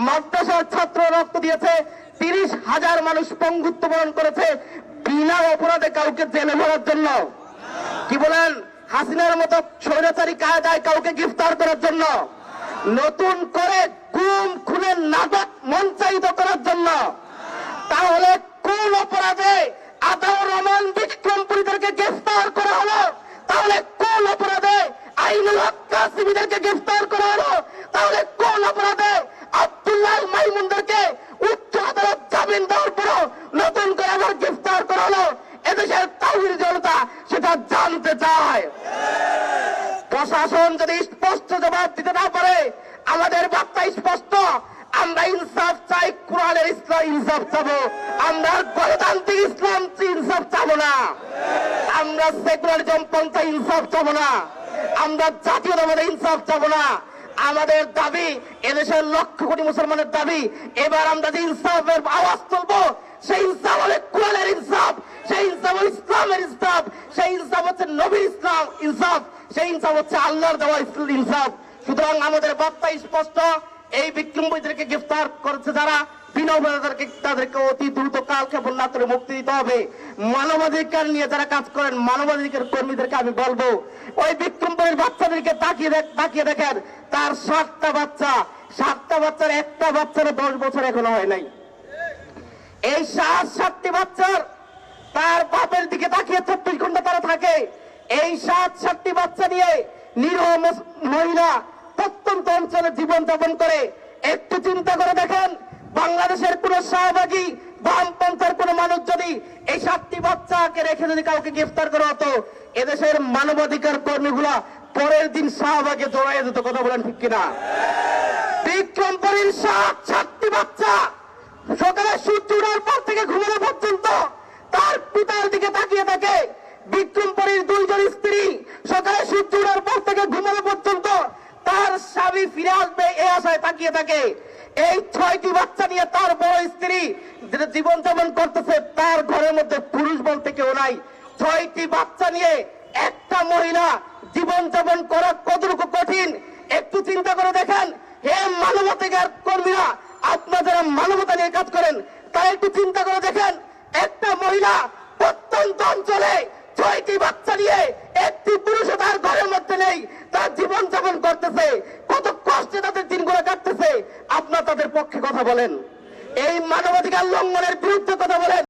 মাদ্রাসার ছাত্র রক্ত দিয়েছে, 30,000 মানুষ পঙ্গুত্ব বরণ করেছে বিনা অপরাধে কাউকে জেলে ভরার জন্য। কি বলেন? হাসিনার মতো স্বৈরাচারী কায়দায় কাউকে গ্রেফতার করার জন্য, নতুন করে গুম খুনের নাটক মঞ্চায়িত করার জন্য। তাহলে কোন অপরাধে আতাউর রহমান বিক্রমপুরীদেরকে গ্রেফতার করা হলো? তাহলে কোন অপরাধে আইনুল হক কাসিমিদেরকে গ্রেফতার করা হলো? তাহলে কোন অপরাধে আব্দুল্লাহ মাইমুনদেরকে উচ্চ আদালত জামিন দেওয়ার পরও নতুন করে আবার গ্রেফতার করা হলো? এদেশের তাওহীদ জনতা সেটা জানতে চায়। প্রশাসন যদি স্পষ্ট জবাব দিতে না পারে, আমাদের বার্তা স্পষ্ট, আমরা ইনসাফ চাই, কোরআনের ইসলাম ইনসাফ চাবো। আমরা গণতান্ত্রিক ইসলাম ইনসাফ চাবো না, আমরা সেকুলারিজম পন্থা ইনসাফ চাবো না, আমরা জাতীয়তাবাদী ইনসাফ চাবো না। আমাদের দাবি, এদেশের লক্ষ কোটি মুসলমানের দাবি, এবার আমরা যে ইনসাফের আওয়াজ তুলবো, সেই ইনসাফ হলে কোরআনের ইনসাফ, সেই ইনসাফ হল ইসলামের ইনসাফ, সেই ইনসাফ হচ্ছে নবীর ইসলাম ইনসাফ, সেই ইনসাফ হচ্ছে আল্লাহর দেওয়া ইনসাফ। সুতরাং আমাদের বার্তা স্পষ্ট, এই বিক্রমপুরীদেরকে গ্রেফতার করেছে যারা, বিনা অপরাধে তাদেরকে অতি দ্রুত কালক্ষেপণ না করে মুক্তি দিতে হবে। মানবাধিকার নিয়ে যারা কাজ করেন, মানবাধিকার কর্মীদেরকে আমি বলবো, ওই বিক্রমপুরীর বাচ্চাদেরকে তাকিয়ে দেখেন, তার 7টা বাচ্চা, 7টা বাচ্চার একটা বাচ্চার 10 বছর এখনো হয় নাই। এই 7টি বাচ্চার তার বাপের দিকে তাকিয়ে 24 ঘন্টা তারা থাকে। এই 7টি বাচ্চা নিয়ে নিরীহ মহিলা প্রত্যন্ত অঞ্চলে জীবনযাপন করে। একটু চিন্তা করে দেখেন, বাংলাদেশের কোন শাহবাগী বামপন্থার কোন মানুষ যদি এই 7টি বাচ্চাকে রেখে যদি কাউকে গ্রেফতার করা হতো, এদেশের মানবাধিকার কর্মীগুলা পরের দিন শাহবাগে জড়াইয়া যেত। কথা বলেন ঠিক কিনা? বিক্রমপুরীর 7টি বাচ্চা সকালে সূর্য ওঠার পর থেকে ঘুমানো পর্যন্ত তার পিতার দিকে তাকিয়ে থাকে। বিক্রমপুরীর 2 জন স্ত্রী সকালে সূর্য ওঠার পর থেকে ঘুমানো পর্যন্ত তার স্বামী ফিরে আসবে এই আশায় তাকিয়ে থাকে। এই 6টি বাচ্চা নিয়ে তার বড় স্ত্রী যেটা জীবনযাপন করতেছে, তার ঘরের মধ্যে পুরুষ বলতে কেউ নাই। 6টি বাচ্চা নিয়ে একটা মহিলা জীবনযাপন করা কতটুকু কঠিন একটু চিন্তা করে দেখেন। হে মানবাধিকার কর্মীরা, আপনারা যারা মানবতা নিয়ে কাজ করেন, তারা একটু চিন্তা করে দেখেন, একটা মহিলা প্রত্যন্ত অঞ্চলে 6টি বাচ্চা নিয়ে একটি পুরুষও তার ঘরের মধ্যে নেই, তার জীবনযাপন করতেছে, কত কষ্টে তাদের দিনগুলো কাটতেছে। আপনারা তাদের পক্ষে কথা বলেন, এই মানবাধিকার লঙ্ঘনের বিরুদ্ধে কথা বলেন।